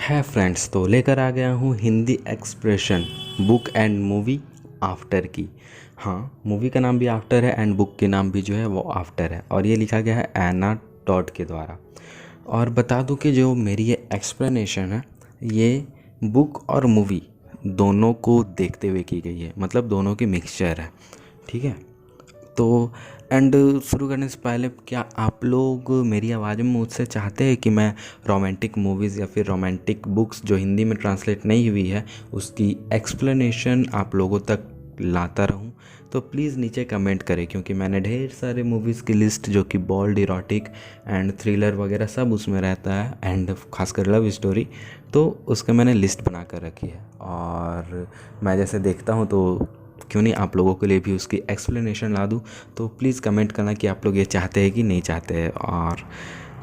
है फ्रेंड्स, तो लेकर आ गया हूँ Hindi expression book and movie after की। हाँ, मूवी का नाम भी आफ्टर है एंड बुक के नाम भी जो है वो आफ्टर है और ये लिखा गया है एना टॉड के द्वारा। और बता दूँ कि जो मेरी ये एक्सप्लेनेशन है ये बुक और मूवी दोनों को देखते हुए की गई है, मतलब दोनों की मिक्सचर है। ठीक है, तो एंड शुरू करने से पहले क्या आप लोग मेरी आवाज़ में मुझसे चाहते हैं कि मैं रोमांटिक मूवीज़ या फिर रोमांटिक बुक्स जो हिंदी में ट्रांसलेट नहीं हुई है उसकी एक्सप्लेनेशन आप लोगों तक लाता रहूं? तो प्लीज़ नीचे कमेंट करें, क्योंकि मैंने ढेर सारे मूवीज़ की लिस्ट जो कि बोल्ड, इरोटिक एंड थ्रिलर वगैरह सब उसमें रहता है एंड खासकर लव स्टोरी, तो उसका मैंने लिस्ट बना कर रखी है। और मैं जैसे देखता हूँ तो क्यों नहीं आप लोगों के लिए भी उसकी एक्सप्लेनेशन ला दूँ। तो प्लीज़ कमेंट करना कि आप लोग ये चाहते हैं कि नहीं चाहते हैं। और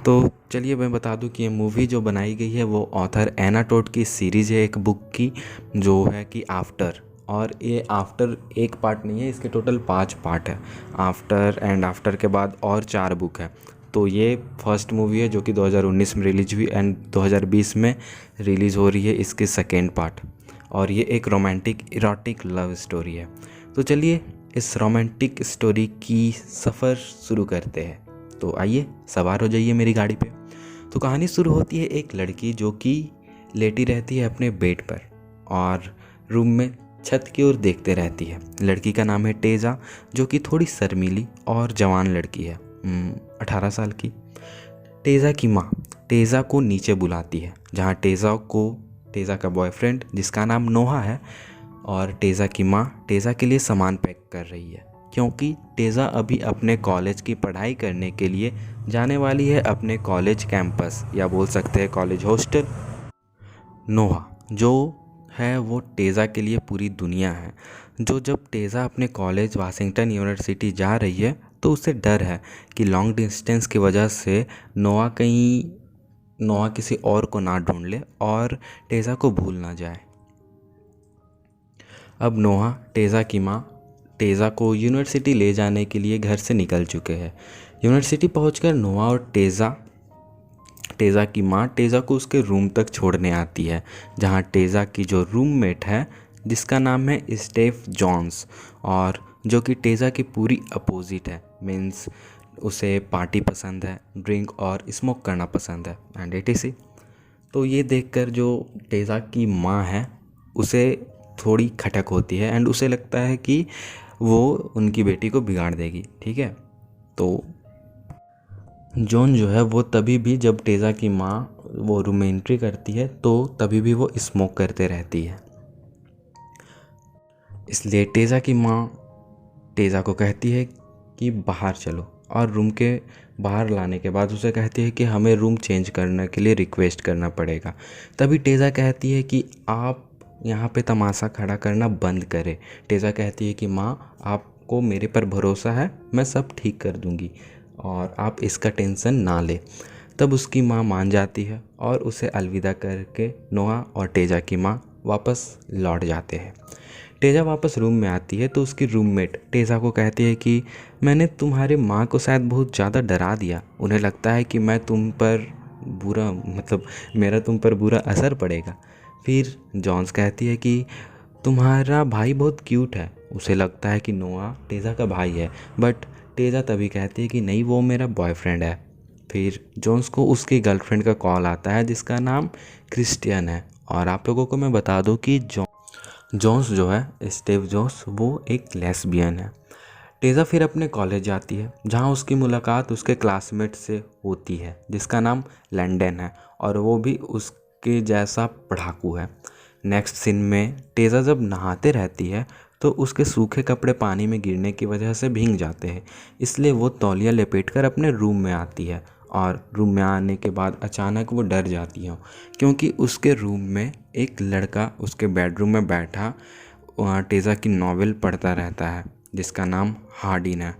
तो चलिए मैं बता दूं कि ये मूवी जो बनाई गई है वो ऑथर एना टोड की सीरीज़ है एक बुक की, जो है कि आफ्टर। और ये आफ्टर एक पार्ट नहीं है, इसके टोटल 5 पार्ट है। आफ्टर एंड आफ्टर के बाद और 4 बुक है। तो ये फर्स्ट मूवी है जो कि 2019 में रिलीज हुई एंड 2020 में रिलीज़ हो रही है इसकी सेकेंड पार्ट। और ये एक रोमांटिक इरोटिक लव स्टोरी है। तो चलिए इस रोमांटिक स्टोरी की सफ़र शुरू करते हैं। तो आइए सवार हो जाइए मेरी गाड़ी पे। तो कहानी शुरू होती है एक लड़की जो कि लेटी रहती है अपने बेड पर और रूम में छत की ओर देखते रहती है। लड़की का नाम है टेजा, जो कि थोड़ी शर्मीली और जवान लड़की है, 18 साल की। टेजा की माँ टेजा को नीचे बुलाती है, जहाँ टेजा का बॉयफ्रेंड जिसका नाम नोहा है और टेजा की माँ टेजा के लिए सामान पैक कर रही है, क्योंकि टेजा अभी अपने कॉलेज की पढ़ाई करने के लिए जाने वाली है अपने कॉलेज कैंपस, या बोल सकते हैं कॉलेज हॉस्टल। नोहा जो है वो टेजा के लिए पूरी दुनिया है। जब टेजा अपने कॉलेज वाशिंगटन यूनिवर्सिटी जा रही है तो उसे डर है कि लॉन्ग डिस्टेंस की वजह से नोआ किसी और को ना ढूंढ ले और टेजा को भूल ना जाए। अब नोहा टेजा की माँ टेजा को यूनिवर्सिटी ले जाने के लिए घर से निकल चुके हैं। यूनिवर्सिटी पहुंचकर नोआ और टेजा की माँ टेजा को उसके रूम तक छोड़ने आती है, जहां टेजा की जो रूममेट है जिसका नाम है स्टेफ जॉन्स, और जो कि टेजा की पूरी अपोजिट है। मीन्स उसे पार्टी पसंद है, ड्रिंक और स्मोक करना पसंद है एंड etc। तो ये देखकर जो टेजा की माँ है उसे थोड़ी खटक होती है एंड उसे लगता है कि वो उनकी बेटी को बिगाड़ देगी। ठीक है, तो जॉन जो है वो तभी भी जब टेजा की माँ वो रूम में एंट्री करती है तो तभी भी वो स्मोक करते रहती है। इसलिए टेजा की माँ टेजा को कहती है कि बाहर चलो, और रूम के बाहर लाने के बाद उसे कहती है कि हमें रूम चेंज करने के लिए रिक्वेस्ट करना पड़ेगा। तभी टेजा कहती है कि आप यहाँ पे तमाशा खड़ा करना बंद करें। टेजा कहती है कि माँ आपको मेरे पर भरोसा है, मैं सब ठीक कर दूँगी और आप इसका टेंशन ना ले। तब उसकी माँ मान जाती है और उसे अलविदा करके नोहा और टेजा की माँ वापस लौट जाते हैं। टेजा वापस रूम में आती है तो उसकी रूममेट टेजा को कहती है कि मैंने तुम्हारी माँ को शायद बहुत ज़्यादा डरा दिया, उन्हें लगता है कि मेरा तुम पर बुरा असर पड़ेगा। फिर जॉन्स कहती है कि तुम्हारा भाई बहुत क्यूट है, उसे लगता है कि नोआ टेजा का भाई है, बट टेजा तभी कहती है कि नहीं, वो मेरा बॉयफ्रेंड है। फिर जॉन्स को उसकी गर्लफ्रेंड का कॉल आता है जिसका नाम क्रिस्टियन है। और आप लोगों को मैं बता दूं कि जॉन्स जो है स्टीव जॉन्स वो एक लेस्बियन है। टेजा फिर अपने कॉलेज जाती है जहां उसकी मुलाकात उसके क्लासमेट से होती है जिसका नाम लैंडन है, और वो भी उसके जैसा पढ़ाकू है। नेक्स्ट सीन में टेजा जब नहाते रहती है तो उसके सूखे कपड़े पानी में गिरने की वजह से भीग जाते हैं, इसलिए वो तौलिया लपेटकर अपने रूम में आती है। और रूम में आने के बाद अचानक वो डर जाती है, क्योंकि उसके रूम में एक लड़का उसके बेडरूम में बैठा वहाँ टेजा की नॉवेल पढ़ता रहता है जिसका नाम हार्डिन है।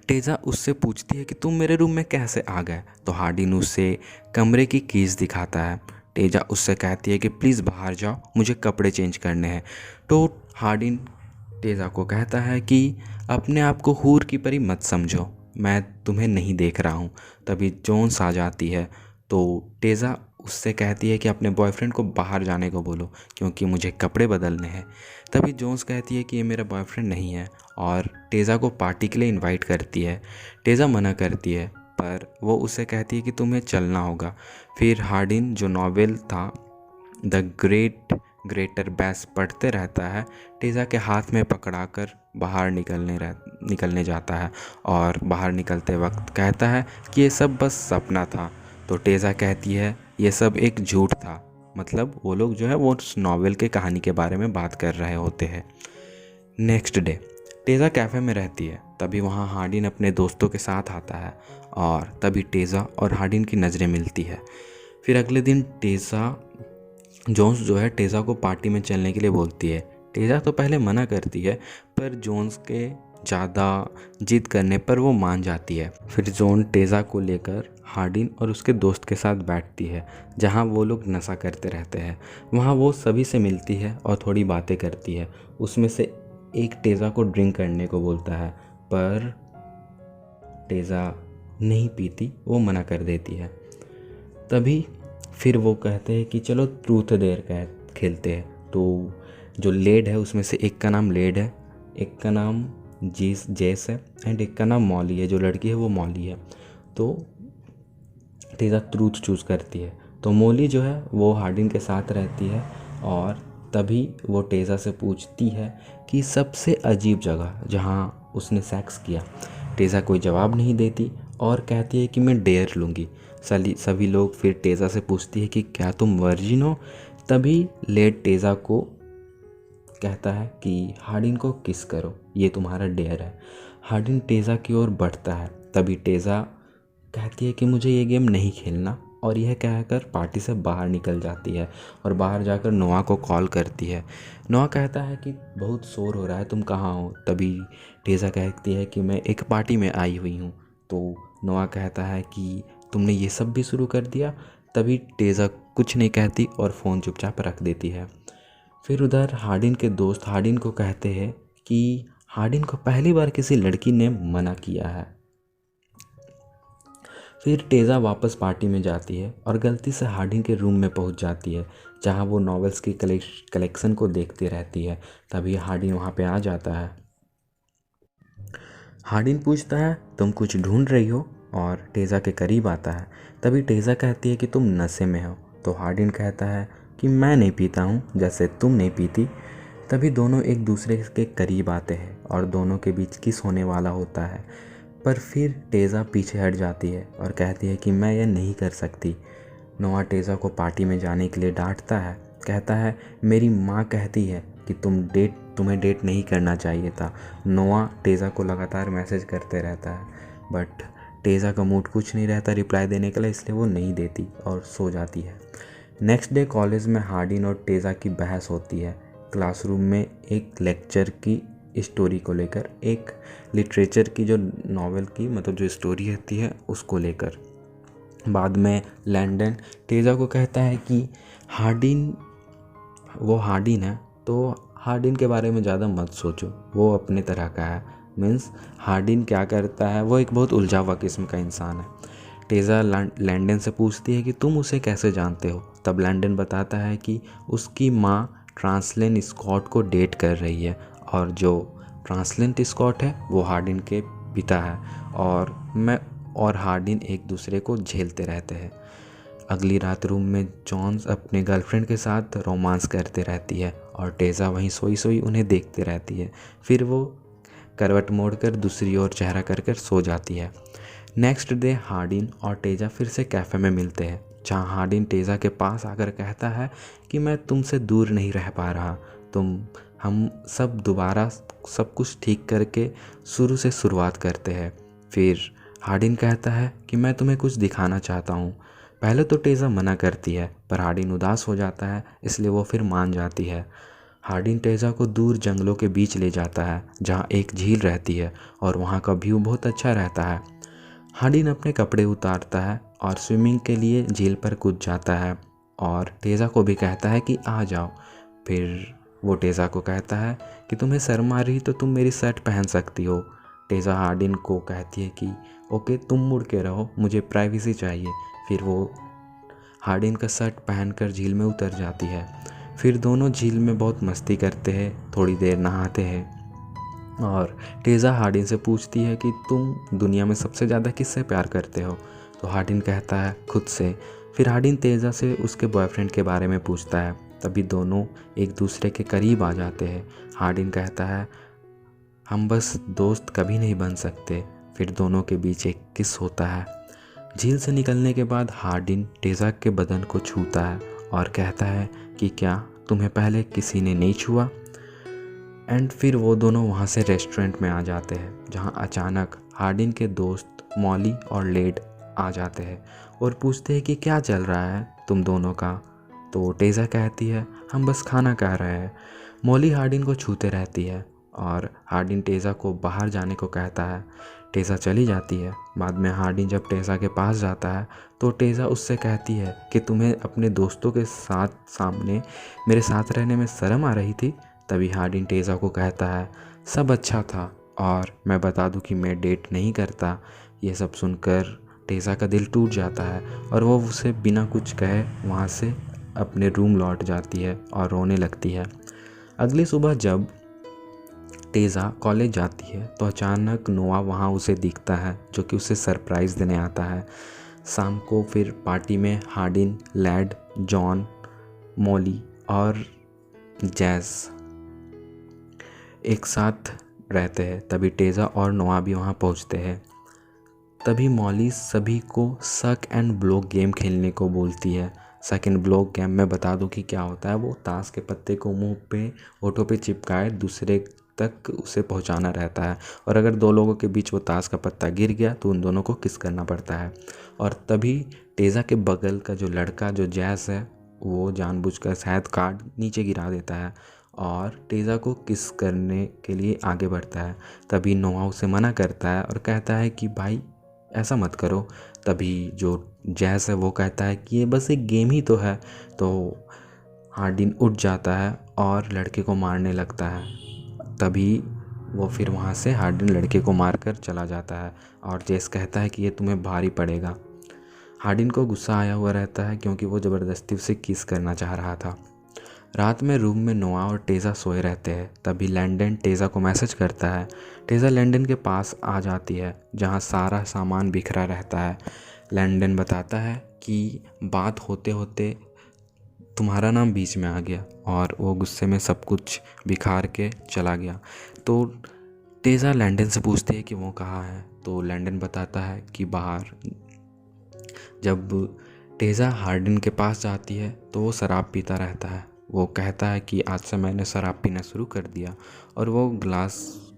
टेजा उससे पूछती है कि तुम मेरे रूम में कैसे आ गए, तो हार्डिन उसे कमरे की कीज दिखाता है। टेजा उससे कहती है कि प्लीज़ बाहर जाओ, मुझे कपड़े चेंज करने हैं। तो हार्डिन टेजा को कहता है कि अपने आप को हूर की परी मत समझो, मैं तुम्हें नहीं देख रहा हूँ। तभी जोन्स आ जाती है तो टेजा उससे कहती है कि अपने बॉयफ्रेंड को बाहर जाने को बोलो क्योंकि मुझे कपड़े बदलने हैं। तभी जोन्स कहती है कि ये मेरा बॉयफ्रेंड नहीं है और टेज़ा को पार्टी के लिए इनवाइट करती है। टेज़ा मना करती है पर वो उसे कहती है कि तुम्हें चलना होगा। फिर हार्डिन जो नॉवेल था द ग्रेटर बैस पढ़ते रहता है, टेज़ा के हाथ में पकड़ाकर बाहर निकलने जाता है और बाहर निकलते वक्त कहता है कि ये सब बस सपना था। तो टेज़ा कहती है ये सब एक झूठ था। मतलब वो लोग जो है वो उस नॉवेल के कहानी के बारे में बात कर रहे होते हैं। नेक्स्ट डे टेज़ा कैफ़े में रहती है, तभी वहाँ हार्डिन अपने दोस्तों के साथ आता है और तभी टेज़ा और हार्डिन की नज़रें मिलती है। फिर अगले दिन जोन्स जो है टेज़ा को पार्टी में चलने के लिए बोलती है। टेज़ा तो पहले मना करती है पर जोन्स के ज़्यादा जिद करने पर वो मान जाती है। फिर जोन टेज़ा को लेकर हार्डिन और उसके दोस्त के साथ बैठती है जहाँ वो लोग नशा करते रहते हैं। वहाँ वो सभी से मिलती है और थोड़ी बातें करती है। उसमें से एक टेज़ा को ड्रिंक करने को बोलता है पर टेज़ा नहीं पीती, वो मना कर देती है। तभी फिर वो कहते हैं कि चलो ट्रूथ देयर खेलते हैं। तो जो लेड है उसमें से एक का नाम लेड है, एक का नाम जेस है एंड एक का नाम मॉली है। जो लड़की है वो मॉली है। तो टेज़ा ट्रूथ चूज़ करती है। तो मॉली जो है वो हार्डिन के साथ रहती है और तभी वो टेज़ा से पूछती है कि सबसे अजीब जगह जहाँ उसने सेक्स किया। टेज़ा कोई जवाब नहीं देती और कहती है कि मैं डेयर लूँगी। सभी लोग फिर टेज़ा से पूछती है कि क्या तुम वर्जिन हो। तभी लेड टेज़ा को कहता है कि हार्डिन को किस करो, ये तुम्हारा डेयर है। हार्डिन टेज़ा की ओर बढ़ता है। तभी टेज़ा कहती है कि मुझे ये गेम नहीं खेलना और यह कहकर पार्टी से बाहर निकल जाती है और बाहर जाकर नोआ को कॉल करती है। नोआ कहता है कि बहुत शोर हो रहा है, तुम कहाँ हो। तभी टेज़ा कहती है कि मैं एक पार्टी में आई हुई हूँ। तो नोआ कहता है कि तुमने ये सब भी शुरू कर दिया। तभी टेज़ा कुछ नहीं कहती और फ़ोन चुपचाप रख देती है। फिर उधर हार्डिन के दोस्त हार्डिन को कहते हैं कि हार्डिन को पहली बार किसी लड़की ने मना किया है। फिर टेज़ा वापस पार्टी में जाती है और गलती से हार्डिन के रूम में पहुंच जाती है जहां वो नॉवेल्स की कलेक्शन को देखती रहती है। तभी हार्डिन वहां पे आ जाता है। हार्डिन पूछता है तुम कुछ ढूंढ रही हो और टेज़ा के करीब आता है। तभी टेज़ा कहती है कि तुम नशे में हो। तो हार्डिन कहता है कि मैं नहीं पीता हूँ जैसे तुम नहीं पीती। तभी दोनों एक दूसरे के करीब आते हैं और दोनों के बीच किस होने वाला होता है। पर फिर टेज़ा पीछे हट जाती है और कहती है कि मैं यह नहीं कर सकती। नोआ टेज़ा को पार्टी में जाने के लिए डांटता है। कहता है मेरी माँ कहती है कि तुम्हें डेट नहीं करना चाहिए था। नोआ टेज़ा को लगातार मैसेज करते रहता है बट टेज़ा का मूड कुछ नहीं रहता रिप्लाई देने के लिए, इसलिए वो नहीं देती और सो जाती है। नेक्स्ट डे कॉलेज में हार्डिन और टेज़ा की बहस होती है। क्लासरूम में एक लेक्चर की स्टोरी को लेकर, एक लिटरेचर की जो नॉवेल की मतलब जो स्टोरी रहती है उसको लेकर। बाद में लैंडन टेज़ा को कहता है कि वो हार्डिन है तो हार्डिन के बारे में ज़्यादा मत सोचो, वो अपने तरह का है। मीन्स हार्डिन क्या करता है, वो एक बहुत उलझा हुआ किस्म का इंसान है। टेज़ा लैंडन से पूछती है कि तुम उसे कैसे जानते हो। तब लैंडन बताता है कि उसकी माँ ट्रांसलेन स्कॉट को डेट कर रही है और जो ट्रांसलेन स्कॉट है वो हार्डिन के पिता है और हार्डिन एक दूसरे को झेलते रहते हैं। अगली रात रूम में जॉन्स अपने गर्लफ्रेंड के साथ रोमांस करते रहती है और टेज़ा वहीं सोई सोई उन्हें देखती रहती है। फिर वो करवट मोड़कर दूसरी ओर चेहरा कर सो जाती है। नेक्स्ट डे हार्डिन और टेज़ा फिर से कैफ़े में मिलते हैं जहाँ हार्डिन टेज़ा के पास आकर कहता है कि मैं तुमसे दूर नहीं रह पा रहा। हम सब दोबारा सब कुछ ठीक करके शुरू से शुरुआत करते हैं। फिर हार्डिन कहता है कि मैं तुम्हें कुछ दिखाना चाहता हूँ। पहले तो टेज़ा मना करती है पर हार्डिन उदास हो जाता है, इसलिए वो फिर मान जाती है। हार्डिन टेज़ा को दूर जंगलों के बीच ले जाता है जहाँ एक झील रहती है और वहाँ का व्यू बहुत अच्छा रहता है। हार्डिन अपने कपड़े उतारता है और स्विमिंग के लिए झील पर कूद जाता है और टेज़ा को भी कहता है कि आ जाओ। फिर वो टेज़ा को कहता है कि तुम्हें शर्म आ रही तो तुम मेरी शर्ट पहन सकती हो। टेज़ा हार्डिन को कहती है कि ओके तुम मुड़ के रहो, मुझे प्राइवेसी चाहिए। फिर वो हार्डिन का शर्ट पहनकर झील में उतर जाती है। फिर दोनों झील में बहुत मस्ती करते हैं, थोड़ी देर नहाते हैं और टेज़ा हार्डिन से पूछती है कि तुम दुनिया में सबसे ज़्यादा किससे प्यार करते हो। तो हार्डिन कहता है खुद से। फिर हार्डिन टेज़ा से उसके बॉयफ्रेंड के बारे में पूछता है। तभी दोनों एक दूसरे के करीब आ जाते हैं। हार्डिन कहता है हम बस दोस्त कभी नहीं बन सकते। फिर दोनों के बीच एक किस होता है। झील से निकलने के बाद हार्डिन टेज़ा के बदन को छूता है और कहता है कि क्या तुम्हें पहले किसी ने नहीं छुआ। एंड फिर वो दोनों वहाँ से रेस्टोरेंट में आ जाते हैं, जहाँ अचानक हार्डिन के दोस्त मॉली और लेड आ जाते हैं और पूछते हैं कि क्या चल रहा है तुम दोनों का। तो टेज़ा कहती है हम बस खाना खा रहे हैं। मॉली हार्डिन को छूते रहती है और हार्डिन टेज़ा को बाहर जाने को कहता है। टेज़ा चली जाती है। बाद में हार्डिन जब टेज़ा के पास जाता है तो टेज़ा उससे कहती है कि तुम्हें अपने दोस्तों के साथ सामने मेरे साथ रहने में शर्म आ रही थी। तभी हार्डिन टेज़ा को कहता है सब अच्छा था और मैं बता दूं कि मैं डेट नहीं करता। ये सब सुनकर टेज़ा का दिल टूट जाता है और वो उसे बिना कुछ कहे वहाँ से अपने रूम लौट जाती है और रोने लगती है। अगली सुबह जब टेज़ा कॉलेज जाती है तो अचानक नोआ वहाँ उसे दिखता है, जो कि उसे सरप्राइज़ देने आता है। शाम को फिर पार्टी में हार्डिन, लैड, जॉन, मॉली और जैज़ एक साथ रहते हैं। तभी टेज़ा और नोआ भी वहाँ पहुँचते हैं। तभी मॉली सभी को सक एंड ब्लो गेम खेलने को बोलती है। सक एंड ब्लो गेम में बता दूं कि क्या होता है। वो ताश के पत्ते को मुंह पे होठों पे चिपकाए दूसरे तक उसे पहुंचाना रहता है और अगर दो लोगों के बीच वो ताश का पत्ता गिर गया तो उन दोनों को किस करना पड़ता है। और तभी टेज़ा के बगल का जो लड़का जो जैस है वो जानबूझकर शायद कार्ड नीचे गिरा देता है और टेज़ा को किस करने के लिए आगे बढ़ता है। तभी नोआ उसे मना करता है और कहता है कि भाई ऐसा मत करो। तभी जो जैस है वो कहता है कि ये बस एक गेम ही तो है। तो हार्डिन उठ जाता है और लड़के को मारने लगता है। तभी वो फिर वहाँ से हार्डिन लड़के को मारकर चला जाता है और जैस कहता है कि ये तुम्हें भारी पड़ेगा। हार्डिन को गुस्सा आया हुआ रहता है क्योंकि वो ज़बरदस्ती उसे किस करना चाह रहा था। रात में रूम में नोआ और टेज़ा सोए रहते हैं। तभी लैंडन टेज़ा को मैसेज करता है। टेज़ा लैंडन के पास आ जाती है जहाँ सारा सामान बिखरा रहता है। लैंडन बताता है कि बात होते होते तुम्हारा नाम बीच में आ गया और वो गुस्से में सब कुछ बिखार के चला गया। तो टेज़ा लैंडन से पूछती है कि वो कहाँ है। तो लैंडन बताता है कि बाहर। जब टेज़ा हार्डिन के पास जाती है तो वो शराब पीता रहता है। वो कहता है कि आज से मैंने शराब पीना शुरू कर दिया और वो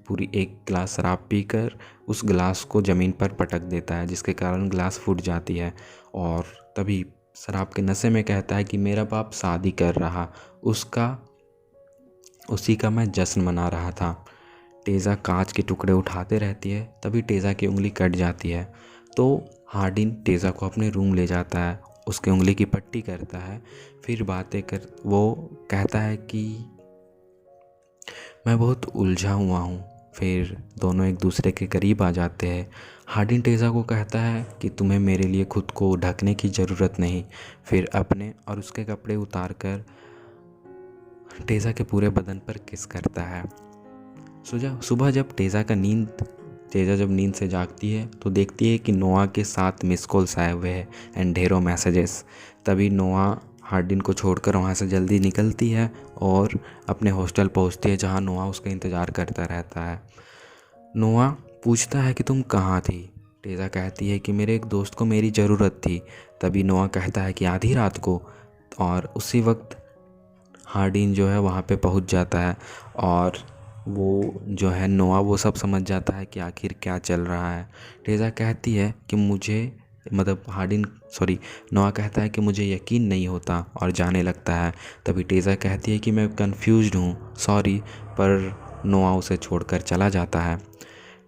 पूरी एक गिलास शराब पीकर उस गिलास को ज़मीन पर पटक देता है, जिसके कारण गिलास फूट जाती है। और तभी शराब के नशे में कहता है कि मेरा बाप शादी कर रहा, उसी का मैं जश्न मना रहा था। टेज़ा कांच के टुकड़े उठाते रहती है। तभी टेज़ा की उंगली कट जाती है। तो हार्डिन टेज़ा को अपने रूम ले जाता है, उसके उंगली की पट्टी करता है। फिर बातें कर वो कहता है कि मैं बहुत उलझा हुआ हूँ। फिर दोनों एक दूसरे के करीब आ जाते हैं। हार्डिन टेज़ा को कहता है कि तुम्हें मेरे लिए खुद को ढकने की ज़रूरत नहीं। फिर अपने और उसके कपड़े उतार कर टेज़ा के पूरे बदन पर किस करता है। सुबह जब टेज़ा जब नींद से जागती है तो देखती है कि नोआ के साथ मिस कॉल्स आए हुए हैं एंड ढेरों मैसेजेस। तभी नोआ हार्डिन को छोड़कर वहाँ से जल्दी निकलती है और अपने हॉस्टल पहुँचती है, जहाँ नोआ उसका इंतज़ार करता रहता है। नोआ पूछता है कि तुम कहाँ थी। टेज़ा कहती है कि मेरे एक दोस्त को मेरी ज़रूरत थी। तभी नोआ कहता है कि आधी रात को। और उसी वक्त हार्डिन जो है वहाँ पे पहुँच जाता है और वो जो है नोआ वो सब समझ जाता है कि आखिर क्या चल रहा है। टेज़ा कहती है कि नोआ कहता है कि मुझे यकीन नहीं होता और जाने लगता है। तभी टेज़ा कहती है कि मैं कंफ्यूज्ड हूँ, सॉरी, पर नोआ उसे छोड़कर चला जाता है।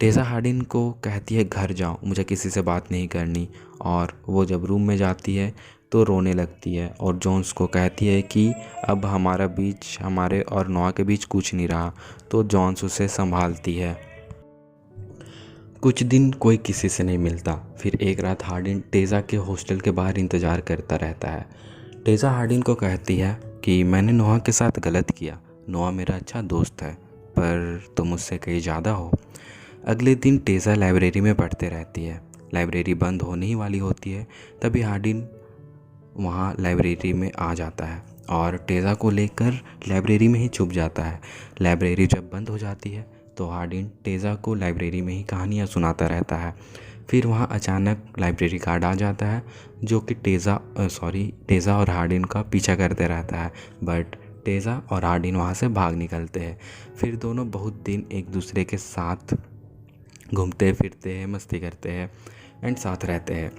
टेज़ा हार्डिन को कहती है घर जाओ, मुझे किसी से बात नहीं करनी। और वो जब रूम में जाती है तो रोने लगती है और जॉन्स को कहती है कि अब हमारे और नोआ के बीच कुछ नहीं रहा। तो जॉन्स उसे संभालती है। कुछ दिन कोई किसी से नहीं मिलता। फिर एक रात हार्डिन टेज़ा के हॉस्टल के बाहर इंतज़ार करता रहता है। टेज़ा हार्डिन को कहती है कि मैंने नोआ के साथ गलत किया। नोआ मेरा अच्छा दोस्त है, पर तुम मुझसे कहीं ज़्यादा हो। अगले दिन टेज़ा लाइब्रेरी में पढ़ते रहती है। लाइब्रेरी बंद होने ही वाली होती है, तभी हार्डिन वहाँ लाइब्रेरी में आ जाता है और टेज़ा को लेकर लाइब्रेरी में ही छुप जाता है। लाइब्रेरी जब बंद हो जाती है तो हार्डिन टेज़ा को लाइब्रेरी में ही कहानियाँ सुनाता रहता है। फिर वहाँ अचानक लाइब्रेरी गार्ड आ जाता है, जो कि टेज़ा और हार्डिन का पीछा करते रहता है, बट टेज़ा और हार्डिन वहाँ से भाग निकलते हैं। फिर दोनों बहुत दिन एक दूसरे के साथ घूमते फिरते हैं, मस्ती करते हैं एंड साथ रहते हैं।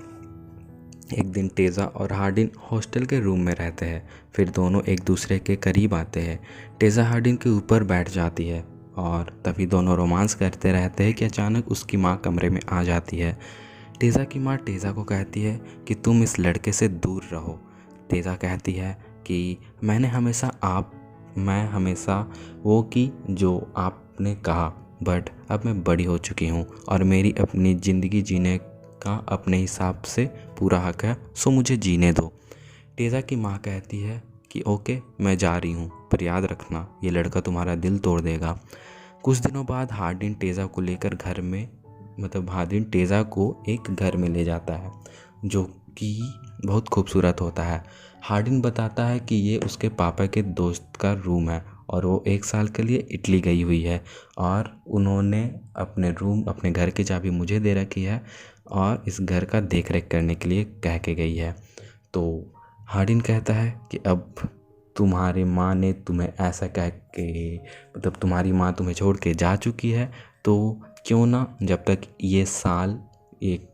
एक दिन टेज़ा और हार्डिन हॉस्टल के रूम में रहते हैं। फिर दोनों एक दूसरे के करीब आते हैं। टेज़ा हार्डिन के ऊपर बैठ जाती है और तभी दोनों रोमांस करते रहते हैं कि अचानक उसकी माँ कमरे में आ जाती है। टेज़ा की माँ टेज़ा को कहती है कि तुम इस लड़के से दूर रहो। टेज़ा कहती है कि मैं हमेशा वो की जो आपने कहा, बट अब मैं बड़ी हो चुकी हूँ और मेरी अपनी ज़िंदगी जीने का अपने हिसाब से पूरा हक है, सो मुझे जीने दो। टेज़ा की माँ कहती है कि ओके, मैं जा रही हूँ, पर याद रखना ये लड़का तुम्हारा दिल तोड़ देगा। कुछ दिनों बाद हार्डिन टेज़ा को लेकर हार्डिन टेज़ा को एक घर में ले जाता है, जो कि बहुत खूबसूरत होता है। हार्डिन बताता है कि ये उसके पापा के दोस्त का रूम है और वो 1 साल के लिए इटली गई हुई है और उन्होंने अपने घर की चाबी मुझे दे रखी है और इस घर का देख रेख करने के लिए कह के गई है। तो हार्डिन कहता है कि अब तुम्हारी माँ ने तुम्हें ऐसा कह के तुम्हारी माँ तुम्हें छोड़ के जा चुकी है, तो क्यों ना जब तक ये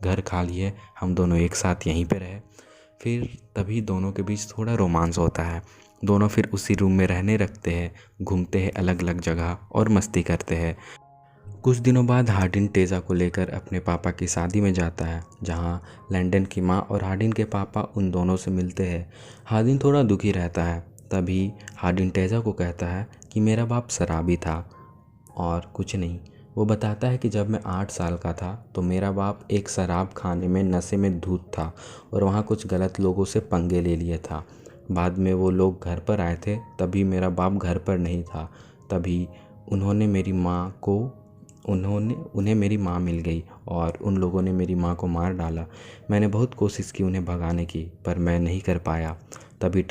घर खाली है हम दोनों एक साथ यहीं पे रहे। फिर तभी दोनों के बीच थोड़ा रोमांस होता है। दोनों फिर उसी रूम में रहने लगते हैं, घूमते हैं अलग अलग जगह और मस्ती करते हैं। कुछ दिनों बाद हार्डिन टेज़ा को लेकर अपने पापा की शादी में जाता है, जहां लैंडन की माँ और हार्डिन के पापा उन दोनों से मिलते हैं। हार्डिन थोड़ा दुखी रहता है। तभी हार्डिन टेज़ा को कहता है कि मेरा बाप शराबी था और कुछ नहीं। वो बताता है कि जब मैं 8 साल का था तो मेरा बाप एक शराब खाने में नशे में धुत था और वहाँ कुछ गलत लोगों से पंगे ले लिए था। बाद में वो लोग घर पर आए थे, तभी मेरा बाप घर पर नहीं था। तभी उन्हें मेरी माँ मिल गई और उन लोगों ने मेरी माँ को मार डाला। मैंने बहुत कोशिश की उन्हें भगाने की, पर मैं नहीं कर पाया। तभी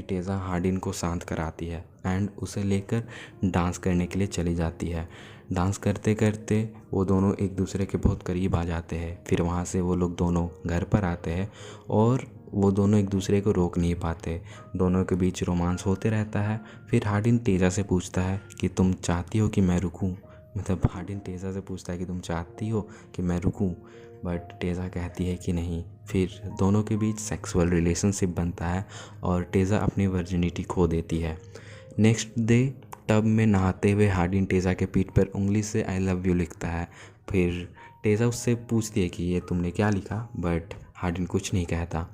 टेज़ा हार्डिन को शांत कराती है एंड उसे लेकर डांस करने के लिए चली जाती है। डांस करते करते वो दोनों एक दूसरे के बहुत करीब आ जाते हैं। फिर वहाँ से वो लोग दोनों घर पर आते हैं और वो दोनों एक दूसरे को रोक नहीं पाते। दोनों के बीच रोमांस होते रहता है। फिर हार्डिन टेज़ा से पूछता है कि तुम चाहती हो कि मैं रुकूं। हार्डिन टेज़ा से पूछता है कि तुम चाहती हो कि मैं रुकूं, बट टेज़ा कहती है कि नहीं। फिर दोनों के बीच सेक्सुअल रिलेशनशिप बनता है और टेज़ा अपनी वर्जिनिटी खो देती है। नेक्स्ट डे टब में नहाते हुए हार्डिन टेज़ा के पीठ पर उंगली से आई लव यू लिखता है। फिर टेज़ा उससे पूछती है कि ये तुमने क्या लिखा, बट हार्डिन कुछ नहीं कहता।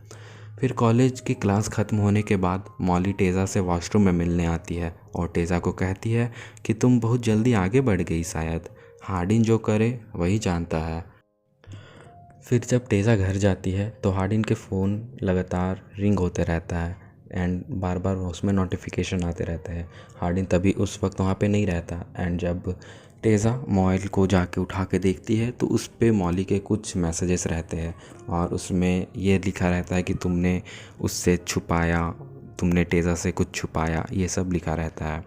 फिर कॉलेज की क्लास ख़त्म होने के बाद मॉली टेज़ा से वॉशरूम में मिलने आती है और टेज़ा को कहती है कि तुम बहुत जल्दी आगे बढ़ गई शायद। हार्डिन जो करे वही जानता है। फिर जब टेज़ा घर जाती है तो हार्डिन के फ़ोन लगातार रिंग होते रहता है एंड बार बार उसमें नोटिफिकेशन आते रहते हैं। हार्डिन तभी उस वक्त वहाँ पे नहीं रहता एंड जब टेज़ा मोबाइल को जाके उठा के देखती है तो उस पे मॉली के कुछ मैसेजेस रहते हैं और उसमें ये लिखा रहता है कि तुमने टेज़ा से कुछ छुपाया, ये सब लिखा रहता है।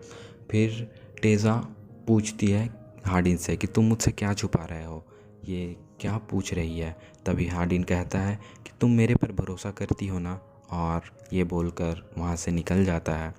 फिर टेज़ा पूछती है हार्डिन से कि तुम मुझसे क्या छुपा रहे हो, ये क्या पूछ रही है। तभी हार्डिन कहता है कि तुम मेरे पर भरोसा करती हो ना, और ये बोलकर वहाँ से निकल जाता है।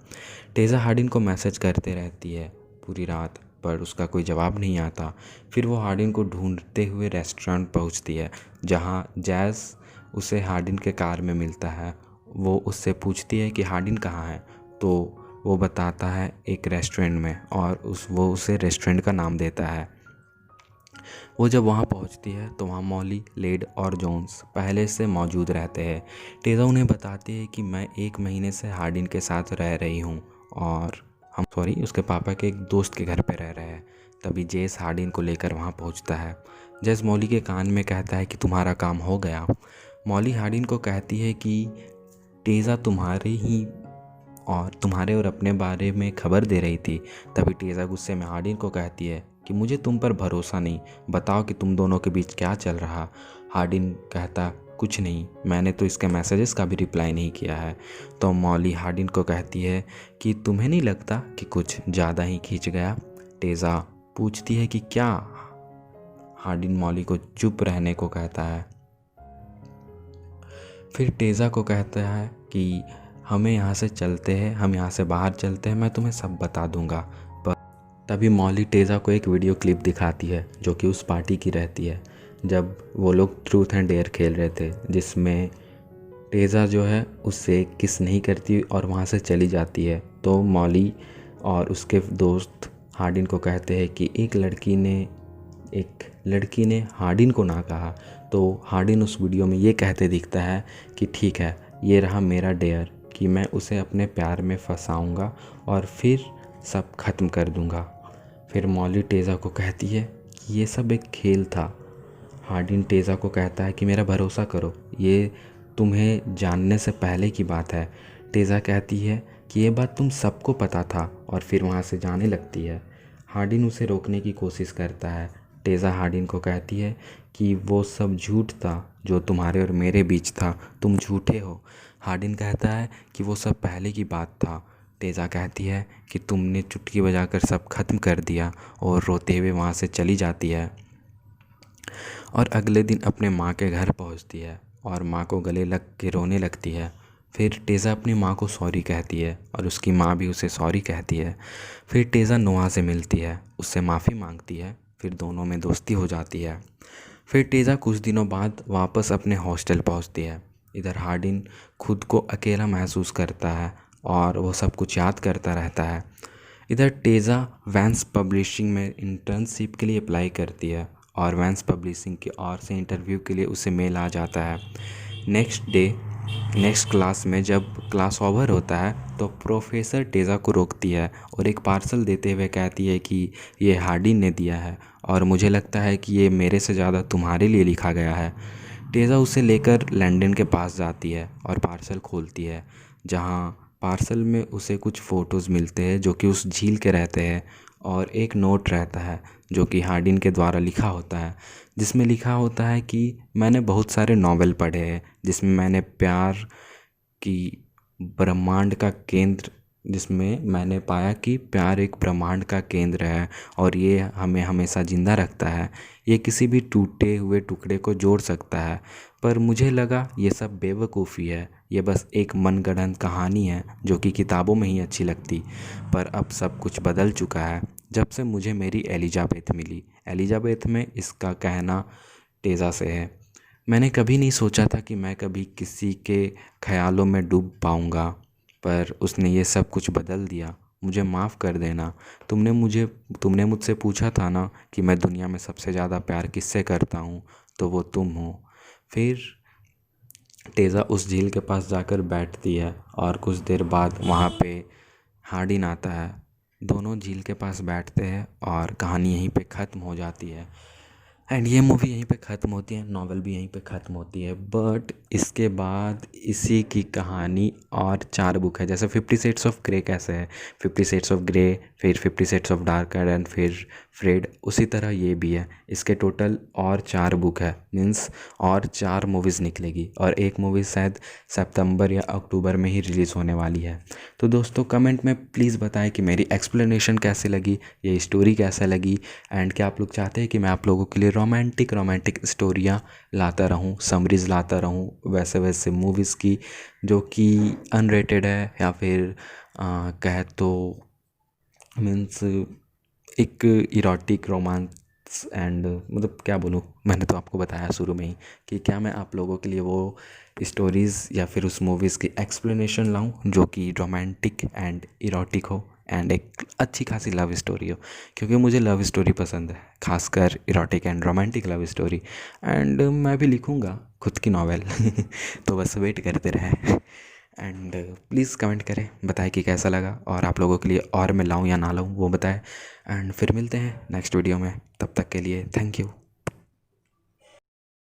टेज़ा हार्डिन को मैसेज करते रहती है पूरी रात, पर उसका कोई जवाब नहीं आता। फिर वो हार्डिन को ढूंढते हुए रेस्टोरेंट पहुँचती है, जहाँ जैज़ उसे हार्डिन के कार में मिलता है। वो उससे पूछती है कि हार्डिन कहाँ है, तो वो बताता है एक रेस्टोरेंट में और वो उसे रेस्टोरेंट का नाम देता है। वो जब वहाँ पहुँचती है तो वहाँ मॉली, लेड और जोन्स पहले से मौजूद रहते हैं। टेज़ा उन्हें बताती है कि मैं 1 महीने से हार्डिन के साथ रह रही हूँ और उसके पापा के एक दोस्त के घर पे रह रहे हैं। तभी जेस हार्डिन को लेकर वहाँ पहुँचता है। जेस मॉली के कान में कहता है कि तुम्हारा काम हो गया। मॉली हार्डिन को कहती है कि टेज़ा तुम्हारे और अपने बारे में खबर दे रही थी। तभी टेज़ा गुस्से में हार्डिन को कहती है कि मुझे तुम पर भरोसा नहीं, बताओ कि तुम दोनों के बीच क्या चल रहा। हार्डिन कहता कुछ नहीं, मैंने तो इसके मैसेजेस का भी रिप्लाई नहीं किया है। तो मॉली हार्डिन को कहती है कि तुम्हें नहीं लगता कि कुछ ज़्यादा ही खींच गया। टेज़ा पूछती है कि क्या। हार्डिन मॉली को चुप रहने को कहता है। फिर टेज़ा को कहता है कि हमें यहाँ से चलते हैं, हम यहाँ से बाहर चलते हैं, मैं तुम्हें सब बता दूँगा। पर तभी मॉली टेज़ा को एक वीडियो क्लिप दिखाती है जो कि उस पार्टी की रहती है जब वो लोग ट्रूथ एंड डेयर खेल रहे थे, जिसमें टेज़ा जो है उससे किस नहीं करती और वहाँ से चली जाती है। तो मॉली और उसके दोस्त हार्डिन को कहते हैं कि एक लड़की ने हार्डिन को ना कहा। तो हार्डिन उस वीडियो में ये कहते दिखता है कि ठीक है, ये रहा मेरा डेयर कि मैं उसे अपने प्यार में फंसाऊंगा और फिर सब ख़त्म कर दूंगा। फिर मॉली टेज़ा को कहती है कि ये सब एक खेल था। हार्डिन टेज़ा को कहता है कि मेरा भरोसा करो, ये तुम्हें जानने से पहले की बात है। टेज़ा कहती है कि ये बात तुम सबको पता था और फिर वहाँ से जाने लगती है। हार्डिन उसे रोकने की कोशिश करता है। टेज़ा हार्डिन को कहती है कि वो सब झूठ था जो तुम्हारे और मेरे बीच था, तुम झूठे हो। हार्डिन कहता है कि वो सब पहले की बात था। टेज़ा कहती है कि तुमने चुटकी बजाकर सब ख़त्म कर दिया और रोते हुए वहाँ से चली जाती है और अगले दिन अपने माँ के घर पहुँचती है और माँ को गले लग के रोने लगती है। फिर टेज़ा अपनी माँ को सॉरी कहती है और उसकी माँ भी उसे सॉरी कहती है। फिर टेज़ा नोआ से मिलती है, उससे माफ़ी मांगती है, फिर दोनों में दोस्ती हो जाती है। फिर टेज़ा कुछ दिनों बाद वापस अपने हॉस्टल पहुंचती है। इधर हार्डिन खुद को अकेला महसूस करता है और वो सब कुछ याद करता रहता है। इधर टेज़ा वैंस पब्लिशिंग में इंटर्नशिप के लिए अप्लाई करती है और वैंस पब्लिशिंग की ओर से इंटरव्यू के लिए उसे मेल आ जाता है। नेक्स्ट क्लास में जब क्लास ओवर होता है तो प्रोफेसर टेज़ा को रोकती है और एक पार्सल देते हुए कहती है कि ये हार्डिन ने दिया है और मुझे लगता है कि ये मेरे से ज़्यादा तुम्हारे लिए लिखा गया है। टेज़ा उसे लेकर लैंडन के पास जाती है और पार्सल खोलती है, जहाँ पार्सल में उसे कुछ फ़ोटोज़ मिलते हैं जो कि उस झील के रहते हैं और एक नोट रहता है जो कि हार्डिन के द्वारा लिखा होता है, जिसमें लिखा होता है कि मैंने बहुत सारे नॉवेल पढ़े हैं जिसमें मैंने प्यार की ब्रह्मांड का केंद्र जिसमें मैंने पाया कि प्यार एक ब्रह्मांड का केंद्र है और ये हमें हमेशा ज़िंदा रखता है। ये किसी भी टूटे हुए टुकड़े को जोड़ सकता है। पर मुझे लगा ये सब बेवकूफ़ी है, ये बस एक मनगढ़ंत कहानी है जो कि किताबों में ही अच्छी लगती। पर अब सब कुछ बदल चुका है जब से मुझे मेरी एलिजाबेथ मिली। एलिजाबेथ में इसका कहना टेज़ा से है। मैंने कभी नहीं सोचा था कि मैं कभी किसी के ख्यालों में डूब पाऊँगा, पर उसने ये सब कुछ बदल दिया। मुझे माफ़ कर देना। तुमने मुझसे पूछा था ना कि मैं दुनिया में सबसे ज़्यादा प्यार किससे करता हूँ, तो वो तुम हो। फिर टेज़ा उस झील के पास जाकर बैठती है और कुछ देर बाद वहाँ पे हार्डिन आता है। दोनों झील के पास बैठते हैं और कहानी यहीं पे ख़त्म हो जाती है। एंड ये मूवी यहीं पे ख़त्म होती है, नॉवेल भी यहीं पे ख़त्म होती है। बट इसके बाद इसी की कहानी और 4 बुक है। जैसे 50 शेड्स ऑफ ग्रे कैसे है, 50 शेड्स ऑफ ग्रे, फिर 50 शेड्स ऑफ डार्कर एंड फिर फ्रेड, उसी तरह ये भी है। इसके टोटल और 4 बुक है, मीन्स और 4 मूवीज़ निकलेगी और एक मूवी शायद सितंबर या अक्टूबर में ही रिलीज़ होने वाली है। तो दोस्तों कमेंट में प्लीज़ बताएं कि मेरी एक्सप्लेनेशन कैसी लगी, ये स्टोरी कैसा लगी, एंड क्या आप लोग चाहते हैं कि मैं आप लोगों के लिए रोमांटिक स्टोरियाँ लाता रहूँ, समरीज़ लाता रहूँ वैसे मूवीज़ की जो कि अनरेटेड है या फिर कहे तो मीन्स एक इरोटिक रोमांस एंड मतलब क्या बोलूँ, मैंने तो आपको बताया शुरू में ही कि क्या मैं आप लोगों के लिए वो स्टोरीज़ या फिर उस मूवीज़ की एक्सप्लेनेशन लाऊं जो कि रोमांटिक एंड इरोटिक हो एंड एक अच्छी खासी लव स्टोरी हो, क्योंकि मुझे लव स्टोरी पसंद है, खासकर erotic and romantic love story. And मैं भी लिखूँगा खुद की नॉवेल तो बस वेट करते रहें। एंड प्लीज़ कमेंट करें, बताएं कि कैसा लगा और आप लोगों के लिए और मैं लाऊं या ना लाऊं वो बताएं। एंड फिर मिलते हैं नेक्स्ट वीडियो में, तब तक के लिए थैंक यू।